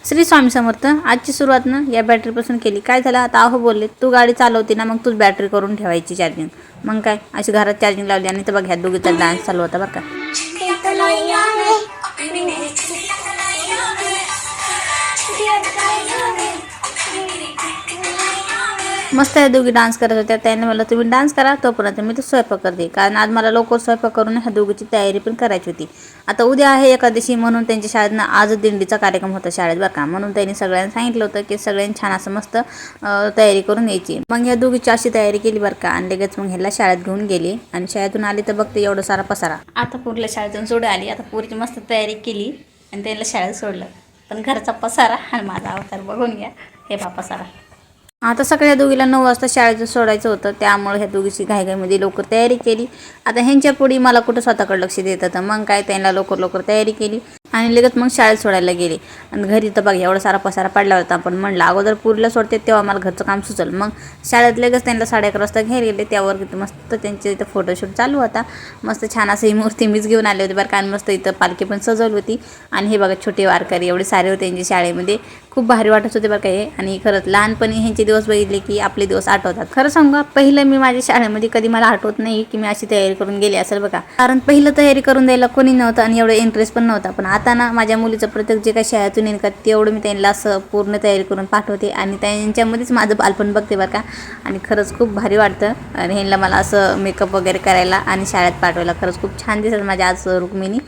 श्री स्वामी समर्थ. आजची सुरुवात ना या बॅटरीपासून केली. काय झालं आता अहो बोलले तू गाडी चालवते ना मग तूच बॅटरी करून ठेवायची चार्जिंग. मग काय अशी घरात चार्जिंग लावली आणि तर बघ ह्या दोघीचा डान्स चालू होता बरं का. मस्त आहे दोघी डान्स करत होत्या. त्याने मला तुम्ही डान्स करा तोपर्यंत मी तर स्वयंपाक करते, कारण आज मला लवकर स्वयंपाक करून ह्या दोघीची तयारी पण करायची होती. आता उद्या आहे एकादशी म्हणून त्यांच्या शाळेतनं आज दिंडीचा कार्यक्रम होता शाळेत बरं का. म्हणून त्यांनी सगळ्यांना सांगितलं होतं की सगळ्यांनी छान असं मस्त तयारी करून यायची. मग ह्या दोघीची अशी तयारी केली बरं का आणि लगेच मग ह्याला शाळेत घेऊन गेली आणि शाळेतून आली तर बघते एवढं सारा पसारा. आता पुरीला शाळेतून सोडून आली. आता पुरीची मस्त तयारी केली आणि त्यांना शाळेत सोडलं. पण घरचा पसारा आणि माझा अवतार बघून घ्या. हे बा पसारा. आता सगळ्या दोघीला 9 वाजता शाळेत सोडायचं होतं, त्यामुळे ह्या दोघीची घाईघाईमध्ये लवकर तयारी केली. आता ह्यांच्या पुढे मला कुठं स्वतःकडे लक्ष देत होतं. मग काय त्यांना लवकर तयारी केली आणि लगेच मग शाळेत सोडायला गेले. आणि घरी तर बघ एवढा सारा पसारा पडला होता. पण म्हणलं अगोदर पुरीला सोडते तेव्हा मला घरचं काम सुचलं. मग शाळेत लगेच त्यांना 11:30 वाजता घ्यायला गेले. त्यावर मस्त त्यांच्या इथं फोटोशूट चालू होता. मस्त छान असं ही मूर्ती मीच घेऊन आले होते बरं का. आणि मस्त इथं पालखी पण सजवली होती. आणि हे बघा छोटे वारकरी एवढे सारे होते त्यांच्या शाळेमध्ये. खूप भारी वाटत होते बरं का हे. आणि खरंच लहानपणी ह्यांचे दिवस बघितले की आपले दिवस आठवतात. खरं सांगा पहिलं मी माझ्या शाळेमध्ये कधी मला आठवत नाही की मी अशी तयारी करून गेली असेल बघा. कारण पहिलं तयारी करून द्यायला कोणी नव्हतं आणि एवढं इंटरेस्ट पण नव्हता. पण आता ना माझ्या मुलीचं प्रत्येक जे काही शाळेतून येईल का तेवढं मी त्यांना असं पूर्ण तयारी करून पाठवते आणि त्यांच्यामध्येच माझं बालपण बघते बरं का. आणि खरंच खूप भारी वाटतं. आणि ह्यांना मला असं मेकअप वगैरे करायला आणि शाळेत पाठवायला खरंच खूप छान दिसत माझ्या आज रुक्मिणी.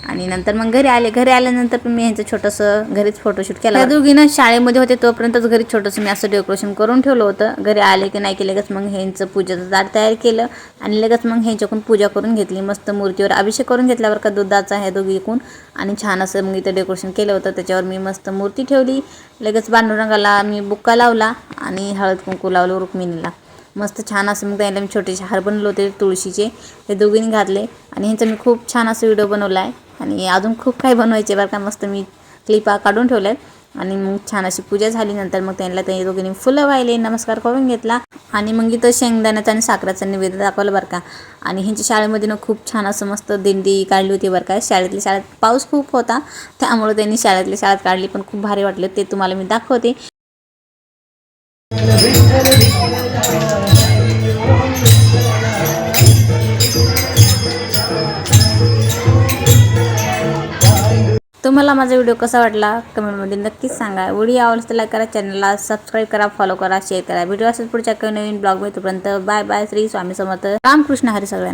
आणि नंतर मग घरी आल्यानंतर पण मी ह्यांचं छोटंसं घरीच फोटोशूट केला. त्या दोघीनं शाळेमध्ये होते तोपर्यंतच घरी छोटंसं मी असं डेकोरेशन करून ठेवलं होतं. घरी आले की नाही की लगेच मग ह्यांचं पूजेचं ताट तयार केलं आणि लगेच मग ह्यांच्याकडून पूजा करून घेतली. मस्त मूर्तीवर अभिषेक करून घेतल्यावर का दुधाचा ह्या दोघी एकूण. आणि छान असं मग इथं डेकोरेशन केलं होतं. त्याच्यावर मी मस्त मूर्ती ठेवली. लगेच पांडुरंगाला मी बुक्का लावला आणि हळद कुंकू लावलं रुक्मिणीला. मस्त छान असं मग त्याला मी छोटेसे हार बनवले होते तुळशीचे, ते दोघींनी घातले. आणि ह्यांचा मी खूप छान असं व्हिडिओ बनवला आहे. आणि अजून खूप काही बनवायचे बरं का. मस्त मी क्लिपा काढून ठेवल्यात. आणि मग छान अशी पूजा झाली. नंतर मग त्यांना त्या दोघींनी फुलं वाहिले, नमस्कार करून घेतला. आणि मग इथं शेंगदाण्याचं आणि साखरेचं निवेदन दाखवलं बरं का. आणि ह्यांच्या शाळेमध्ये ना खूप छान असं मस्त दिंडी काढली होती बरं का. शाळेत पाऊस खूप होता त्यामुळे त्यांनी शाळेत काढली, पण खूप भारी वाटले. ते तुम्हाला मी दाखवते. तुम्हाला माझा व्हिडिओ कसा वाटला कमेंटमध्ये नक्कीच सांगा. व्हिडिओ आवडला तर लाईक करा, चॅनलला सबस्क्राईब करा, फॉलो करा, शेअर करा. व्हिडिओ असेल पुढच्या काही नवीन ब्लॉग. तोपर्यंत बाय बाय. श्री स्वामी समर्थ. रामकृष्ण हरी सगळ्यांना.